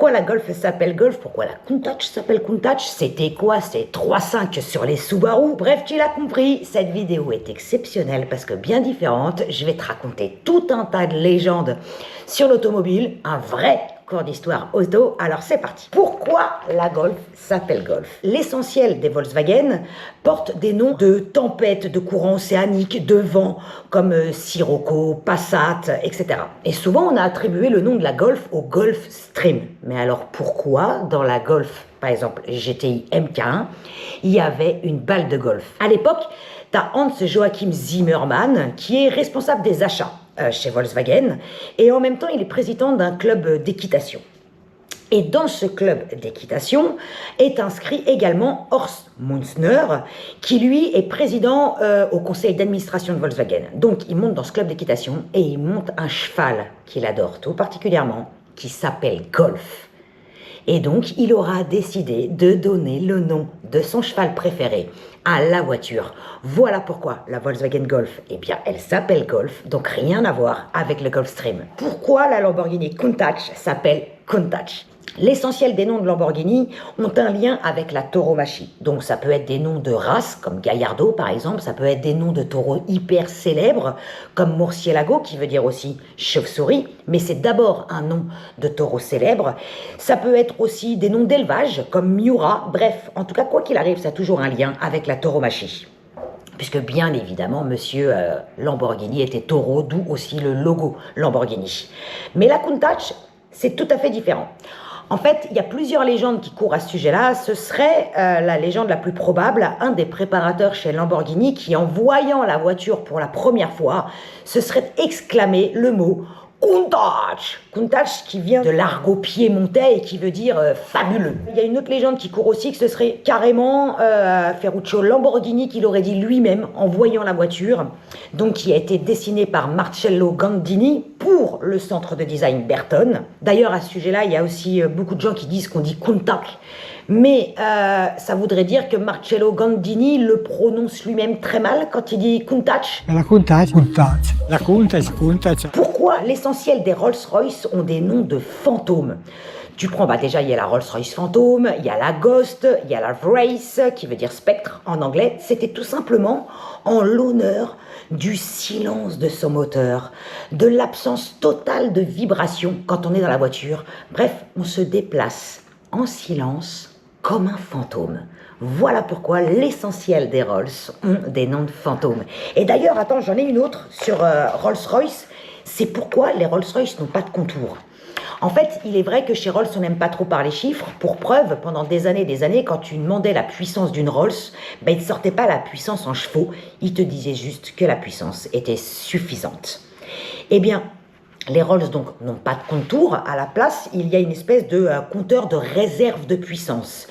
Pourquoi la Golf s'appelle Golf? Pourquoi la Countach s'appelle Countach? C'était quoi? C'est 3.5 sur les Subaru? Bref, tu l'as compris, cette vidéo est exceptionnelle parce que bien différente. Je vais te raconter tout un tas de légendes sur l'automobile, un vrai cours d'histoire auto. Alors c'est parti. Pourquoi la Golf s'appelle Golf? L'essentiel des Volkswagen portent des noms de tempêtes, de courants océaniques, de vents, comme Sirocco, Passat, etc. Et souvent on a attribué le nom de la Golf au Gulf Stream. Mais alors pourquoi dans la Golf, par exemple GTI MK1, il y avait une balle de golf? À l'époque, tu as Hans Joachim Zimmermann qui est responsable des achats chez Volkswagen, et en même temps il est président d'un club d'équitation. Et dans ce club d'équitation est inscrit également Horst Munzner, qui lui est président au conseil d'administration de Volkswagen. Donc il monte dans ce club d'équitation et il monte un cheval qu'il adore tout particulièrement, qui s'appelle Golf. Et donc, il aura décidé de donner le nom de son cheval préféré à la voiture. Voilà pourquoi la Volkswagen Golf, eh bien, elle s'appelle Golf, donc rien à voir avec le Gulfstream. Pourquoi la Lamborghini Countach s'appelle Countach? L'essentiel des noms de Lamborghini ont un lien avec la tauromachie. Donc ça peut être des noms de races, comme Gallardo par exemple, ça peut être des noms de taureaux hyper célèbres, comme Murciélago, qui veut dire aussi chauve-souris, mais c'est d'abord un nom de taureau célèbre. Ça peut être aussi des noms d'élevage, comme Miura. Bref, en tout cas, quoi qu'il arrive, ça a toujours un lien avec la tauromachie. Puisque bien évidemment, monsieur Lamborghini était taureau, d'où aussi le logo Lamborghini. Mais la Countach, c'est tout à fait différent. En fait, il y a plusieurs légendes qui courent à ce sujet-là. Ce serait la légende la plus probable, un des préparateurs chez Lamborghini qui, en voyant la voiture pour la première fois, se serait exclamé le mot Countach. Countach qui vient de l'argot piémontais et qui veut dire fabuleux. Il y a une autre légende qui court aussi que ce serait carrément Ferruccio Lamborghini qui l'aurait dit lui-même en voyant la voiture, donc qui a été dessinée par Marcello Gandini pour le centre de design Bertone. D'ailleurs à ce sujet-là, il y a aussi beaucoup de gens qui disent qu'on dit Countach. Mais ça voudrait dire que Marcello Gandini le prononce lui-même très mal quand il dit Countach. La Countach, Countach. La Countach, Countach. Pourquoi l'essentiel des Rolls-Royce ont des noms de fantômes? Tu prends, déjà il y a la Rolls-Royce Phantom, il y a la Ghost, il y a la Wraith, qui veut dire spectre en anglais. C'était tout simplement en l'honneur du silence de son moteur, de l'absence totale de vibration quand on est dans la voiture. Bref, on se déplace en silence comme un fantôme. Voilà pourquoi l'essentiel des Rolls ont des noms de fantômes. Et d'ailleurs, attends, j'en ai une autre sur Rolls-Royce. C'est pourquoi les Rolls-Royce n'ont pas de contour. En fait, il est vrai que chez Rolls, on n'aime pas trop parler chiffres. Pour preuve, pendant des années, quand tu demandais la puissance d'une Rolls, il ne sortait pas la puissance en chevaux. Il te disait juste que la puissance était suffisante. Eh bien, les Rolls donc n'ont pas de contour. À la place, il y a une espèce de compteur de réserve de puissance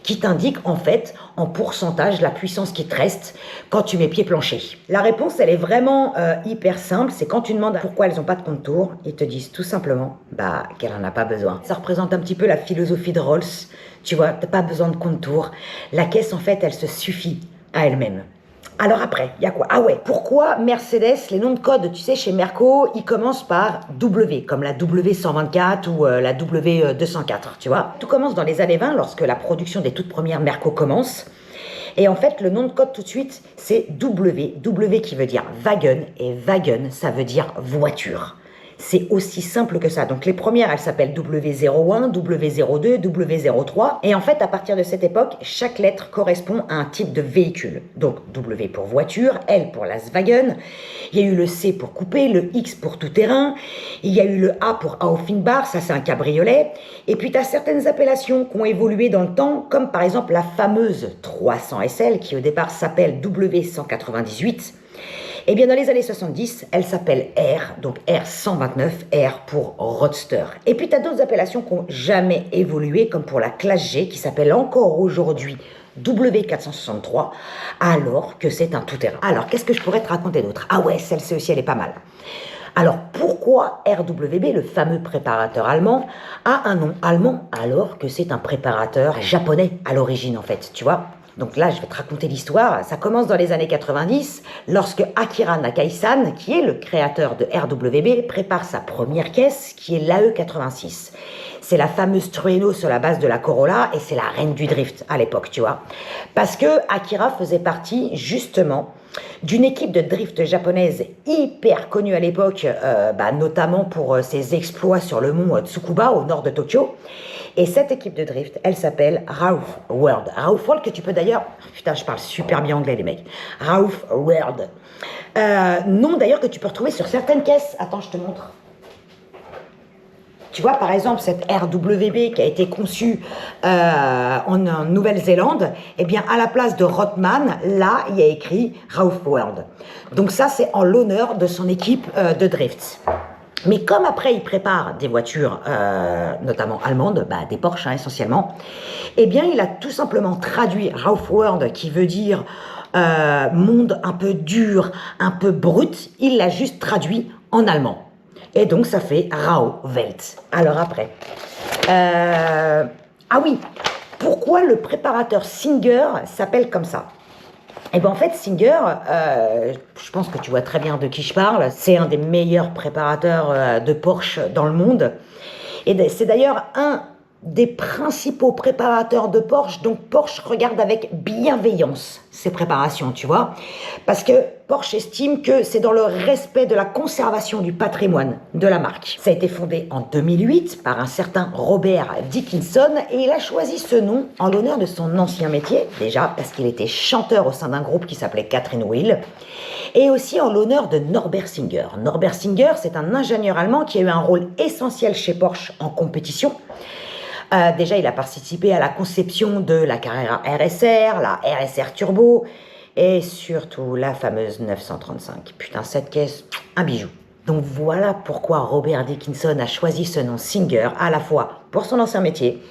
qui t'indique en fait en pourcentage la puissance qui te reste quand tu mets pied plancher. La réponse, elle est vraiment hyper simple. C'est quand tu demandes pourquoi elles n'ont pas de contour, ils te disent tout simplement qu'elle n'en a pas besoin. Ça représente un petit peu la philosophie de Rolls. Tu vois, tu n'as pas besoin de contour. La caisse, en fait, elle se suffit à elle-même. Alors après, il y a quoi? Ah ouais, pourquoi Mercedes, les noms de code, tu sais, chez Merco, ils commencent par W, comme la W124 ou la W204, tu vois. Tout commence dans les années 20, lorsque la production des toutes premières Merco commence. Et en fait, le nom de code tout de suite, c'est W. W qui veut dire wagon, et wagon, ça veut dire voiture. C'est aussi simple que ça. Donc les premières, elles s'appellent W01, W02, W03. Et en fait, à partir de cette époque, chaque lettre correspond à un type de véhicule. Donc W pour voiture, L pour Lastwagen. Il y a eu le C pour coupé, le X pour tout-terrain. Il y a eu le A pour Auffahrbar, ça c'est un cabriolet. Et puis tu as certaines appellations qui ont évolué dans le temps, comme par exemple la fameuse 300 SL, qui au départ s'appelle W198. Eh bien, dans les années 70, elle s'appelle R, donc R129, R pour Roadster. Et puis, tu as d'autres appellations qui n'ont jamais évolué, comme pour la classe G, qui s'appelle encore aujourd'hui W463, alors que c'est un tout-terrain. Alors, qu'est-ce que je pourrais te raconter d'autre? Ah ouais, celle-ci aussi, elle est pas mal. Alors, pourquoi RWB, le fameux préparateur allemand, a un nom allemand, alors que c'est un préparateur japonais à l'origine, en fait, tu vois? Donc là, je vais te raconter l'histoire. Ça commence dans les années 90, lorsque Akira Nakaisan, qui est le créateur de RWB, prépare sa première caisse, qui est l'AE86. C'est la fameuse Trueno sur la base de la Corolla, et c'est la reine du drift à l'époque, tu vois. Parce que Akira faisait partie, justement, d'une équipe de drift japonaise hyper connue à l'époque, notamment pour ses exploits sur le mont Tsukuba, au nord de Tokyo. Et cette équipe de drift, elle s'appelle Rauf World. Rauf World que tu peux d'ailleurs... Putain, je parle super bien anglais, les mecs. Rauf World. Nom d'ailleurs que tu peux retrouver sur certaines caisses. Attends, je te montre. Tu vois, par exemple, cette RWB qui a été conçue en Nouvelle-Zélande, eh bien, à la place de Rothman, là, il y a écrit Rauf World. Donc ça, c'est en l'honneur de son équipe de drift. Mais comme après, il prépare des voitures, notamment allemandes, des Porsche essentiellement, eh bien, il a tout simplement traduit Rauf World, qui veut dire monde un peu dur, un peu brut, il l'a juste traduit en allemand. Et donc, ça fait Rauwelt. Alors après, ah oui, pourquoi le préparateur Singer s'appelle comme ça? Eh bien, en fait, Singer, je pense que tu vois très bien de qui je parle. C'est un des meilleurs préparateurs de Porsche dans le monde. Et c'est d'ailleurs un des principaux préparateurs de Porsche. Donc, Porsche regarde avec bienveillance ces préparations, tu vois. Parce que Porsche estime que c'est dans le respect de la conservation du patrimoine de la marque. Ça a été fondé en 2008 par un certain Robert Dickinson et il a choisi ce nom en l'honneur de son ancien métier, déjà parce qu'il était chanteur au sein d'un groupe qui s'appelait Catherine Wheel, et aussi en l'honneur de Norbert Singer. Norbert Singer, c'est un ingénieur allemand qui a eu un rôle essentiel chez Porsche en compétition. Déjà, il a participé à la conception de la Carrera RSR, la RSR Turbo, et surtout la fameuse 935. Putain, cette caisse, un bijou. Donc voilà pourquoi Robert Dickinson a choisi ce nom Singer, à la fois pour son ancien métier,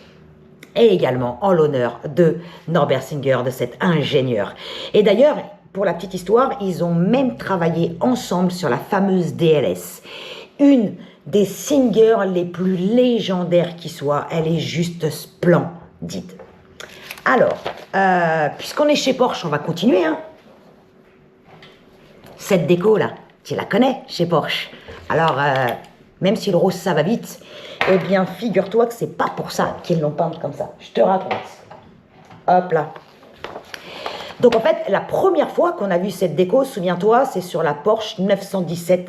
et également en l'honneur de Norbert Singer, de cet ingénieur. Et d'ailleurs, pour la petite histoire, ils ont même travaillé ensemble sur la fameuse DLS. Une des Singer les plus légendaires qui soient, elle est juste splendide. Alors, puisqu'on est chez Porsche, on va continuer. Cette déco là, tu la connais chez Porsche. Alors, même si le rose ça va vite, eh bien figure-toi que c'est pas pour ça qu'ils l'ont peinte comme ça. Je te raconte. Hop là. Donc en fait, la première fois qu'on a vu cette déco, souviens-toi, c'est sur la Porsche 917-20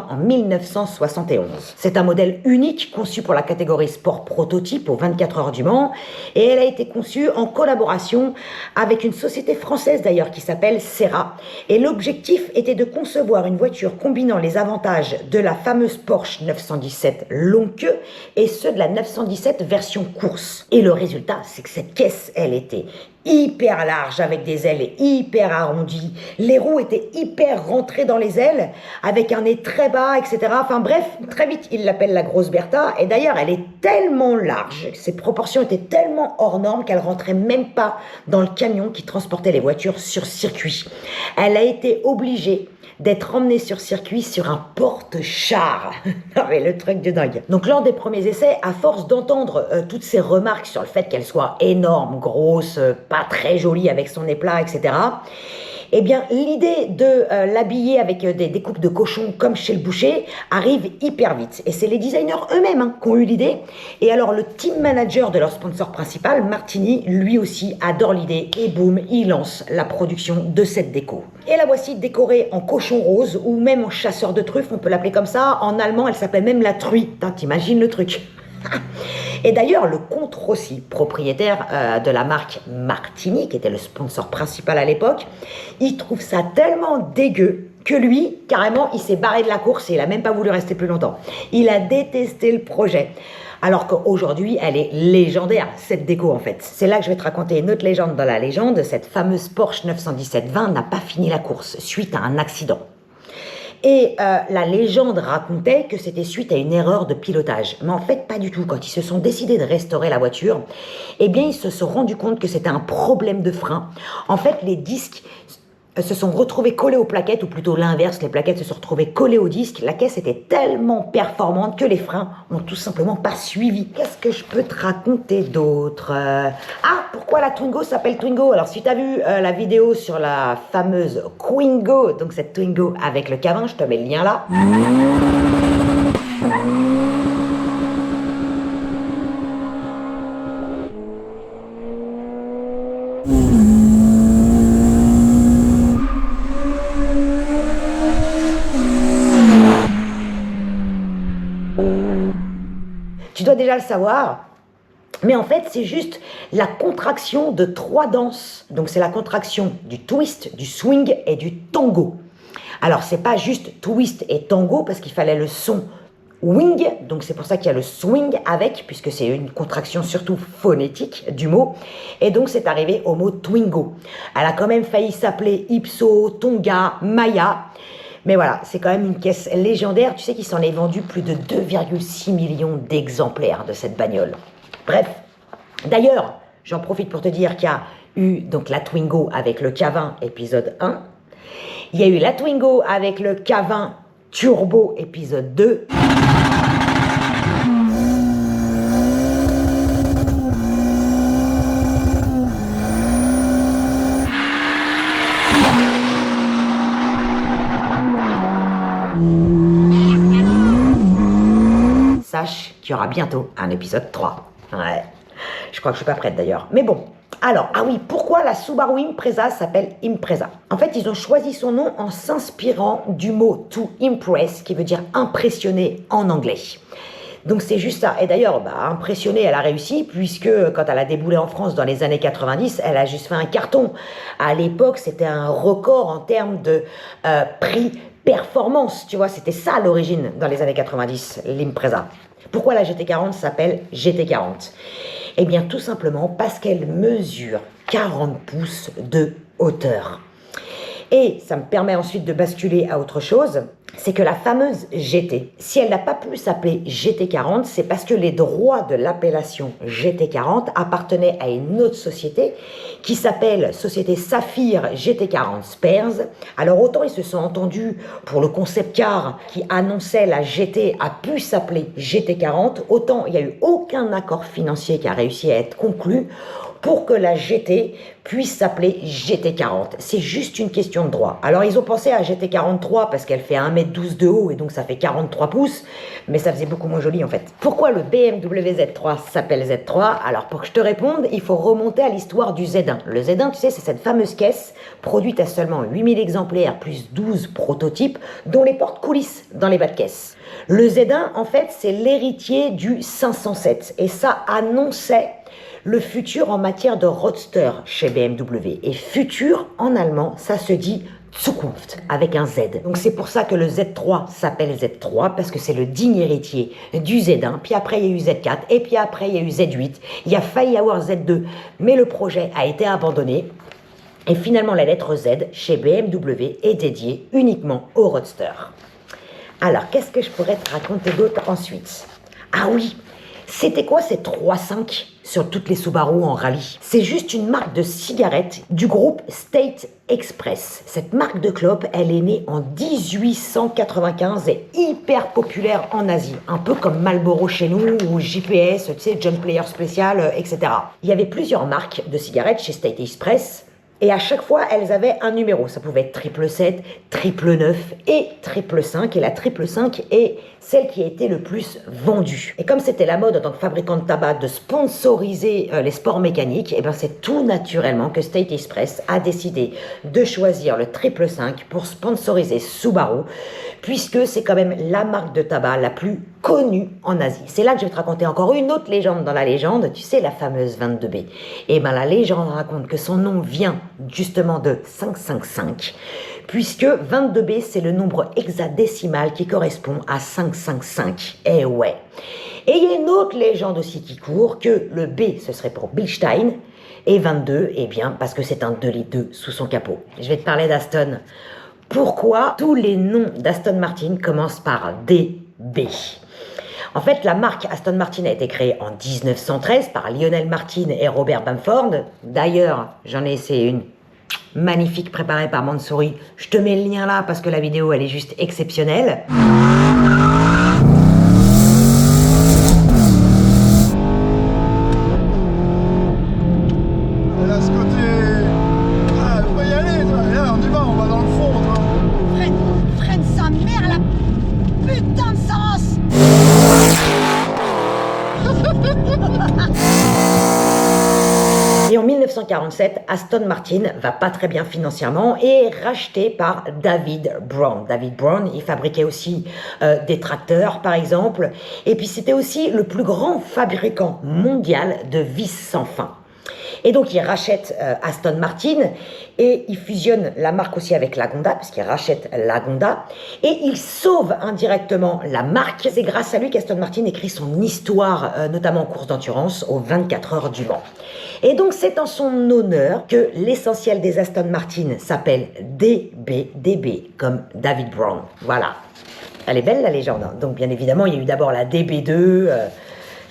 en 1971. C'est un modèle unique conçu pour la catégorie sport prototype aux 24 heures du Mans et elle a été conçue en collaboration avec une société française d'ailleurs qui s'appelle Serra. Et l'objectif était de concevoir une voiture combinant les avantages de la fameuse Porsche 917 longue queue et ceux de la 917 version course. Et le résultat, c'est que cette caisse, elle était hyper large avec des ailes hyper arrondies. Les roues étaient hyper rentrées dans les ailes avec un nez très bas, etc. Enfin bref, très vite, il l'appelle la grosse Bertha. Et d'ailleurs, elle est tellement large, ses proportions étaient tellement hors normes qu'elle rentrait même pas dans le camion qui transportait les voitures sur circuit. Elle a été obligée d'être emmenée sur circuit sur un porte-char. Non mais le truc de dingue. Donc lors des premiers essais, à force d'entendre toutes ces remarques sur le fait qu'elle soit énorme, grosse, pas très jolie avec son éplat, etc., eh bien, l'idée de l'habiller avec des coupes de cochon comme chez le boucher arrive hyper vite. Et c'est les designers eux-mêmes qui ont eu l'idée. Et alors, le team manager de leur sponsor principal, Martini, lui aussi adore l'idée. Et boum, il lance la production de cette déco. Et la voici décorée en cochon rose ou même en chasseur de truffes, on peut l'appeler comme ça. En allemand, elle s'appelle même la truie. T'imagines le truc. Et d'ailleurs, le comte Rossi, propriétaire de la marque Martini, qui était le sponsor principal à l'époque, il trouve ça tellement dégueu que lui, carrément, il s'est barré de la course et il a même pas voulu rester plus longtemps. Il a détesté le projet. Alors qu'aujourd'hui, elle est légendaire, cette déco en fait. C'est là que je vais te raconter une autre légende dans la légende. Cette fameuse Porsche 917-20 n'a pas fini la course suite à un accident. Et la légende racontait que c'était suite à une erreur de pilotage. Mais en fait, pas du tout. Quand ils se sont décidés de restaurer la voiture, eh bien, ils se sont rendus compte que c'était un problème de frein. En fait, les disques se sont retrouvées collées aux plaquettes, ou plutôt l'inverse, les plaquettes se sont retrouvées collées au disque. La caisse était tellement performante que les freins ont tout simplement pas suivi. Qu'est-ce que je peux te raconter d'autre? Ah, pourquoi la Twingo s'appelle Twingo? Alors si tu as vu la vidéo sur la fameuse Quingo, donc cette Twingo avec le cabin, je te mets le lien là. Tu dois déjà le savoir, mais en fait, c'est juste la contraction de 3 danses. Donc, c'est la contraction du twist, du swing et du tango. Alors, c'est pas juste twist et tango, parce qu'il fallait le son wing, donc c'est pour ça qu'il y a le swing avec, puisque c'est une contraction surtout phonétique du mot. Et donc, c'est arrivé au mot Twingo. Elle a quand même failli s'appeler Ipso, Tonga, Maya. Mais voilà, c'est quand même une caisse légendaire. Tu sais qu'il s'en est vendu plus de 2,6 millions d'exemplaires de cette bagnole. Bref, d'ailleurs, j'en profite pour te dire qu'il y a eu donc la Twingo avec le K20 épisode 1. Il y a eu la Twingo avec le K20 Turbo épisode 2. Sache qu'il y aura bientôt un épisode 3. Ouais, je crois que je suis pas prête d'ailleurs. Mais bon, alors, ah oui, pourquoi la Subaru Impreza s'appelle Impreza? En fait, ils ont choisi son nom en s'inspirant du mot to impress, qui veut dire impressionner en anglais. Donc c'est juste ça. Et d'ailleurs, impressionnée, elle a réussi, puisque quand elle a déboulé en France dans les années 90, elle a juste fait un carton. À l'époque, c'était un record en termes de prix performance, tu vois, c'était ça l'origine dans les années 90, l'Impreza. Pourquoi la GT40 s'appelle GT40? Eh bien, tout simplement parce qu'elle mesure 40 pouces de hauteur. Et ça me permet ensuite de basculer à autre chose, c'est que la fameuse GT, si elle n'a pas pu s'appeler GT40, c'est parce que les droits de l'appellation GT40 appartenaient à une autre société qui s'appelle Société Saphir GT40 Spares. Alors autant ils se sont entendus pour le concept car qui annonçait la GT a pu s'appeler GT40, autant il n'y a eu aucun accord financier qui a réussi à être conclu pour que la GT puisse s'appeler GT40. C'est juste une question de droit. Alors ils ont pensé à GT43 parce qu'elle fait 1m12 de haut et donc ça fait 43 pouces, mais ça faisait beaucoup moins joli en fait. Pourquoi le BMW Z3 s'appelle Z3? Alors pour que je te réponde, il faut remonter à l'histoire du Z1. Le Z1, tu sais, c'est cette fameuse caisse produite à seulement 8000 exemplaires plus 12 prototypes dont les portes coulissent dans les bas de caisse. Le Z1, en fait, c'est l'héritier du 507 et ça annonçait le futur en matière de roadster chez BMW. Et futur, en allemand, ça se dit Zukunft, avec un Z. Donc c'est pour ça que le Z3 s'appelle Z3, parce que c'est le digne héritier du Z1. Puis après, il y a eu Z4, et puis après, il y a eu Z8. Il a failli y avoir Z2, mais le projet a été abandonné. Et finalement, la lettre Z, chez BMW, est dédiée uniquement au roadster. Alors, qu'est-ce que je pourrais te raconter d'autre ensuite? Ah oui, c'était quoi ces 3.5 sur toutes les Subaru en rallye? C'est juste une marque de cigarettes du groupe State Express. Cette marque de clope, elle est née en 1895 et hyper populaire en Asie. Un peu comme Marlboro chez nous ou JPS, tu sais, John Player Special, etc. Il y avait plusieurs marques de cigarettes chez State Express. Et à chaque fois, elles avaient un numéro. Ça pouvait être 777, 999 et 555. Et la 555 est celle qui a été le plus vendue. Et comme c'était la mode en tant que fabricant de tabac de sponsoriser les sports mécaniques, et ben c'est tout naturellement que State Express a décidé de choisir le 555 pour sponsoriser Subaru, puisque c'est quand même la marque de tabac la plus connue en Asie. C'est là que je vais te raconter encore une autre légende dans la légende, tu sais, la fameuse 22B. Et ben la légende raconte que son nom vient justement de 555, puisque 22B c'est le nombre hexadécimal qui correspond à 555. Eh ouais. Et il y a une autre légende aussi qui court, que le B ce serait pour Bilstein, et 22, eh bien parce que c'est un 2 litres 2 sous son capot. Je vais te parler d'Aston. Pourquoi tous les noms d'Aston Martin commencent par DB? En fait, la marque Aston Martin a été créée en 1913 par Lionel Martin et Robert Bamford. D'ailleurs, j'en ai essayé une. magnifique préparé par Mansouri. Je te mets le lien là parce que la vidéo elle est juste exceptionnelle. Là, ce côté... Ah, faut y aller, toi. Là, on y va, on va dans le fond, toi. Freine sa mère, la putain de sens. Et en 1947, Aston Martin va pas très bien financièrement et est racheté par David Brown. David Brown, il fabriquait aussi des tracteurs par exemple, et puis c'était aussi le plus grand fabricant mondial de vis sans fin. Et donc il rachète Aston Martin et il fusionne la marque aussi avec Lagonda, parce qu'il rachète Lagonda, et il sauve indirectement la marque. C'est grâce à lui qu'Aston Martin écrit son histoire, notamment en course d'endurance, aux 24 heures du Mans. Et donc c'est en son honneur que l'essentiel des Aston Martin s'appelle DB, comme David Brown. Voilà. Elle est belle la légende. Hein. Donc bien évidemment il y a eu d'abord la DB2,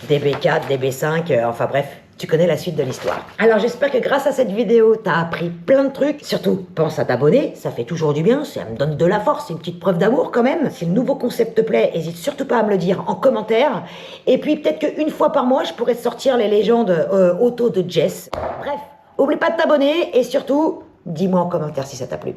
DB4, DB5, enfin bref. Tu connais la suite de l'histoire. Alors j'espère que grâce à cette vidéo, t'as appris plein de trucs. Surtout, pense à t'abonner, ça fait toujours du bien, ça me donne de la force, c'est une petite preuve d'amour quand même. Si le nouveau concept te plaît, hésite surtout pas à me le dire en commentaire. Et puis peut-être qu'une fois par mois, je pourrais te sortir les légendes auto de Jess. Bref, oublie pas de t'abonner et surtout, dis-moi en commentaire si ça t'a plu.